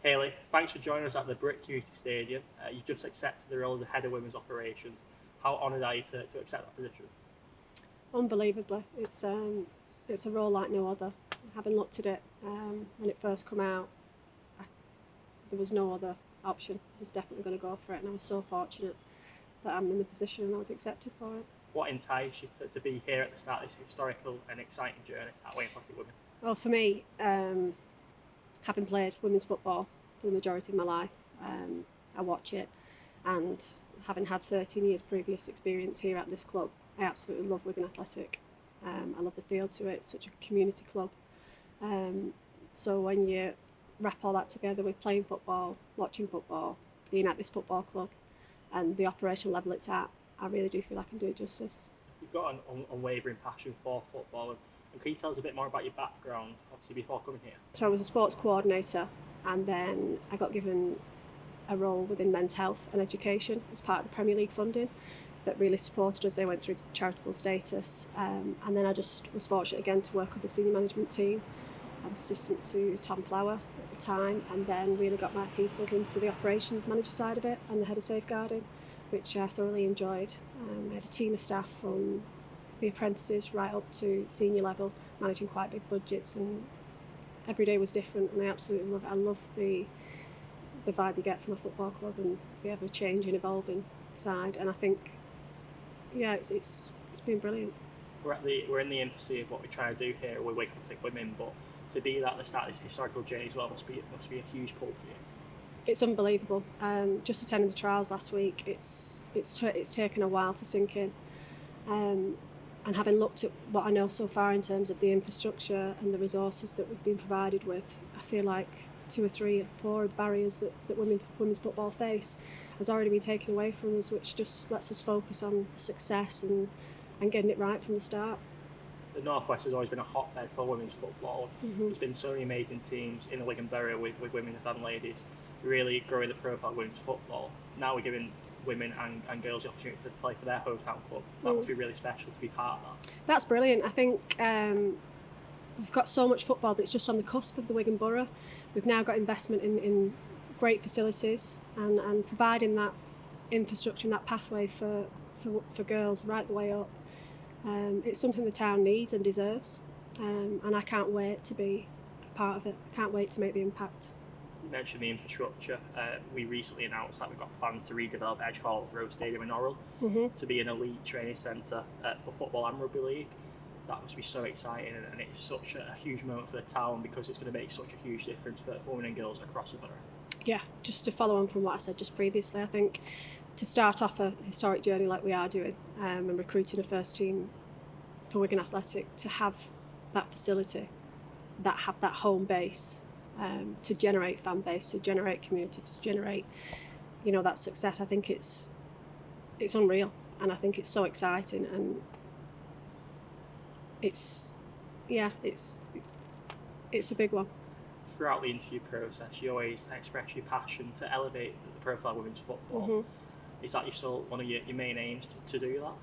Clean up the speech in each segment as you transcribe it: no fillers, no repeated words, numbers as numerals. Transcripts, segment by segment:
Hayley, thanks for joining us at the Brick Community Stadium. You've just accepted the role of the Head of Women's Operations. How honoured are you to accept that position? Unbelievably, it's a role like no other. Having looked at it when it first come out, there was no other option. I was definitely going to go for it, and I was so fortunate that I'm in the position and I was accepted for it. What enticed you to be here at the start of this historical and exciting journey at Wigan Athletic Women? Well, for me, having played women's football for the majority of my life, I watch it, and having had 13 years previous experience here at this club, I absolutely love Wigan Athletic. I love the feel to it. It's such a community club. So when you wrap all that together with playing football, watching football, being at this football club, and the operational level it's at, I really do feel I can do it justice. You've got an unwavering passion for football, and can you tell us a bit more about your background, obviously, before coming here? So I was a sports coordinator, and then I got given a role within men's health and education as part of the Premier League funding that really supported us. They went through charitable status, and then I just was fortunate again to work up a senior management team. I was assistant to Tom Flower at the time, and then really got my teeth sunk into the operations manager side of it and the head of safeguarding, which I thoroughly enjoyed. I had a team of staff from the apprentices right up to senior level, managing quite big budgets, and every day was different, and I absolutely love it. I love the vibe you get from a football club and the ever changing, evolving side, and I think, yeah, it's been brilliant. We're in the infancy of what we're trying to do here with Wigan Athletic Women, but to be that at the start of this historical journey as well must be a huge pull for you. It's unbelievable. Just attending the trials last week, it's taken a while to sink in. And having looked at what I know so far in terms of the infrastructure and the resources that we've been provided with, I feel like 2 or 3 or 4 of the barriers that women's football face has already been taken away from us, which just lets us focus on the success and getting it right from the start. The North West has always been a hotbed for women's football. Mm-hmm. There's been so many amazing teams in the Wigan Borough with women's and ladies, really growing the profile of women's football. Now we're giving women and girls the opportunity to play for their hometown club. That must be really special to be part of that. That's brilliant. I think we've got so much football, but it's just on the cusp of the Wigan Borough. We've now got investment in great facilities and providing that infrastructure and that pathway for girls right the way up. It's something the town needs and deserves, and I can't wait to be a part of it. I can't wait to make the impact. You mentioned the infrastructure. We recently announced that we've got plans to redevelop Edge Hall Road Stadium in Orrell to be an elite training centre for football and rugby league. That must be so exciting, and it's such a huge moment for the town because it's going to make such a huge difference for women and girls across the borough. Yeah, just to follow on from what I said just previously, I think to start off a historic journey like we are doing and recruiting a first team for Wigan Athletic, to have that facility, that have that home base, to generate fan base, to generate community, to generate, that success. I think it's unreal, and I think it's so exciting, and it's a big one. Throughout the interview process, you always express your passion to elevate the profile of women's football. Mm-hmm. Is that still one of your main aims to do that?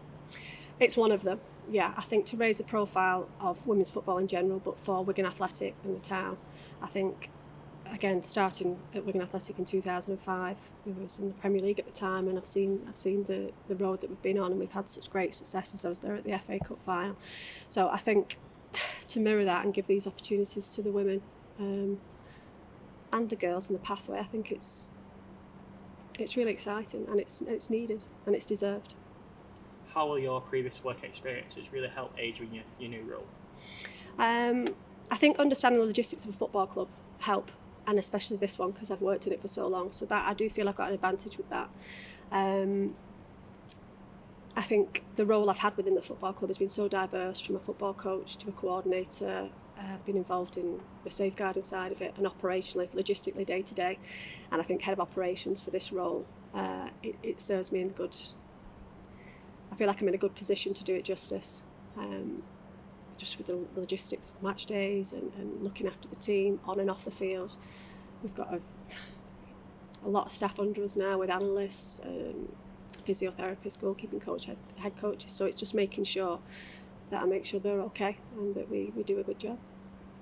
It's one of them, yeah. I think to raise the profile of women's football in general, but for Wigan Athletic and the town, I think, again, starting at Wigan Athletic in 2005, we was in the Premier League at the time, and I've seen the road that we've been on, and we've had such great successes. I was there at the FA Cup final. So I think to mirror that and give these opportunities to the women and the girls in the pathway, I think it's really exciting, and it's needed and it's deserved. How will your previous work experiences really help aid you in your new role? I think understanding the logistics of a football club help, and especially this one because I've worked in it for so long. So that I do feel I've got an advantage with that. I think the role I've had within the football club has been so diverse, from a football coach to a coordinator. I've been involved in the safeguarding side of it, and operationally, logistically, day to day. And I think head of operations for this role, it serves me in good. I feel like I'm in a good position to do it justice, just with the logistics of match days and looking after the team on and off the field. We've got a lot of staff under us now with analysts, physiotherapists, goalkeeping coach, head coaches. So it's just making sure that I make sure they're okay and that we do a good job.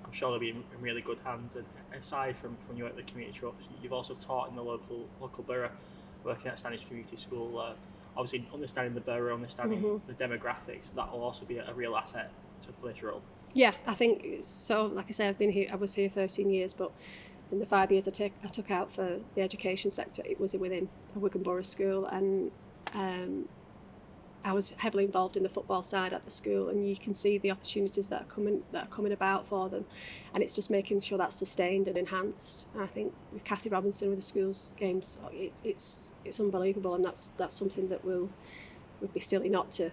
I'm sure they'll be in really good hands. And aside from you at the community trust, you've also taught in the local borough, working at Standish Community School. Obviously, understanding the borough, understanding the demographics, that will also be a real asset for this role. Yeah, I think so. Like I say, I was here 13 years, but in the 5 years I took out for the education sector, it was within a Wigan Borough school, and I was heavily involved in the football side at the school, and you can see the opportunities that are coming about for them, and it's just making sure that's sustained and enhanced. And I think with Kathy Robinson with the schools games, it's unbelievable, and that's something that would be silly not to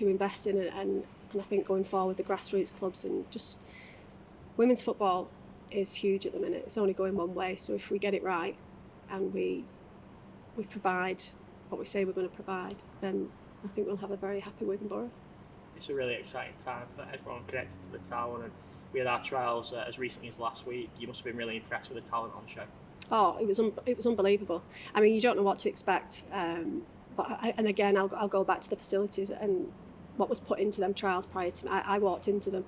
invest in, and I think going forward the grassroots clubs and just women's football is huge at the minute. It's only going one way, so if we get it right and we provide what we say we're going to provide, then I think we'll have a very happy Wigan Borough. It's a really exciting time for everyone connected to the town, and we had our trials as recently as last week. You must have been really impressed with the talent on show. Oh, it was unbelievable. I mean, you don't know what to expect, but again, I'll go back to the facilities and what was put into them trials prior to me. I walked into them,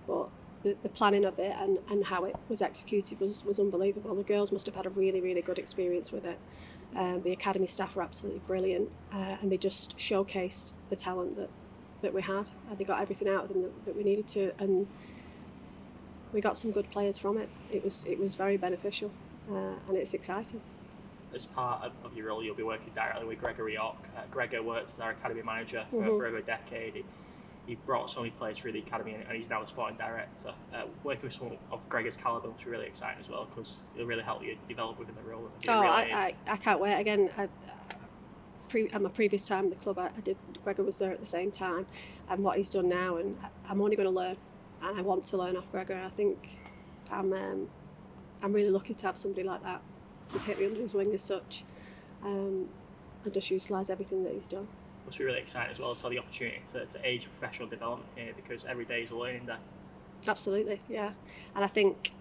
but the planning of it and how it was executed was unbelievable. The girls must have had a really, really good experience with it. The academy staff were absolutely brilliant, and they just showcased the talent that we had, and they got everything out of them that we needed to, and we got some good players from it. It was very beneficial, and it's exciting. As part of your role, you'll be working directly with Gregor York. Gregor worked as our academy manager for over a decade. He brought so many players through the academy, and he's now the sporting director. Working with someone of Gregor's calibre was really exciting as well, because it'll really help you develop within the role. I can't wait. Again, at my previous time in the club, Gregor was there at the same time, and what he's done now, and I'm only going to learn, and I want to learn off Gregor. I think I'm really lucky to have somebody like that to take me under his wing as such, and just utilise everything that he's done. Must be really exciting as well to have the opportunity to aid your professional development here, because every day is a learning day. Absolutely, yeah. And I think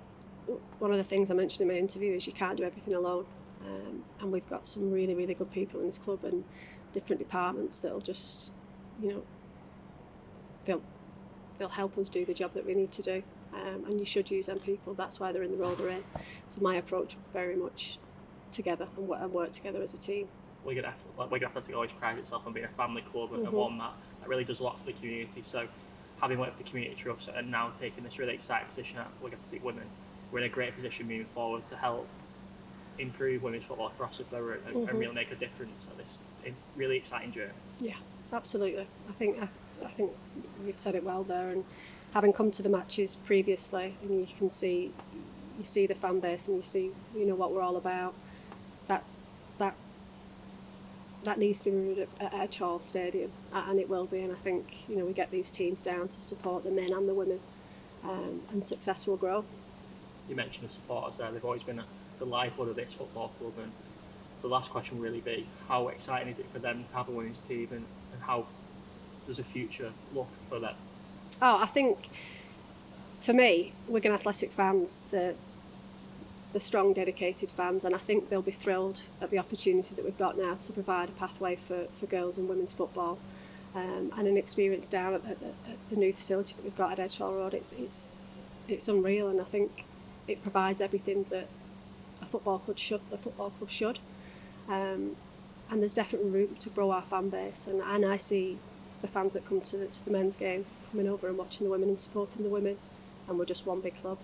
one of the things I mentioned in my interview is you can't do everything alone, and we've got some really, really good people in this club and different departments that'll just, they'll help us do the job that we need to do, and you should use them people. That's why they're in the role they're in. So my approach very much together and work together as a team. Wigan Athletic always prides itself on being a family club, and one that really does a lot for the community. So having worked for the community trust and now taking this really exciting position at Wigan Athletic Women, we're in a great position moving forward to help improve women's football across the borough and really make a difference at this really exciting journey. Yeah, absolutely. I think you've said it well there, and having come to the matches previously, and you see the fan base, and you see what we're all about. That needs to be moved at Edge Hall Stadium, and it will be. And I think we get these teams down to support the men and the women, and success will grow. You mentioned the supporters there; they've always been the lifeblood of this football club. And the last question will really be: how exciting is it for them to have a women's team, and how does the future look for them? Oh, I think for me, Wigan Athletic fans, the strong, dedicated fans, and I think they'll be thrilled at the opportunity that we've got now to provide a pathway for girls and women's football, and an experience down at the new facility that we've got at Edge Hall Road. It's unreal, and I think it provides everything that a football club should. And there's definitely room to grow our fan base, and I see the fans that come to the men's game coming over and watching the women and supporting the women, and we're just one big club.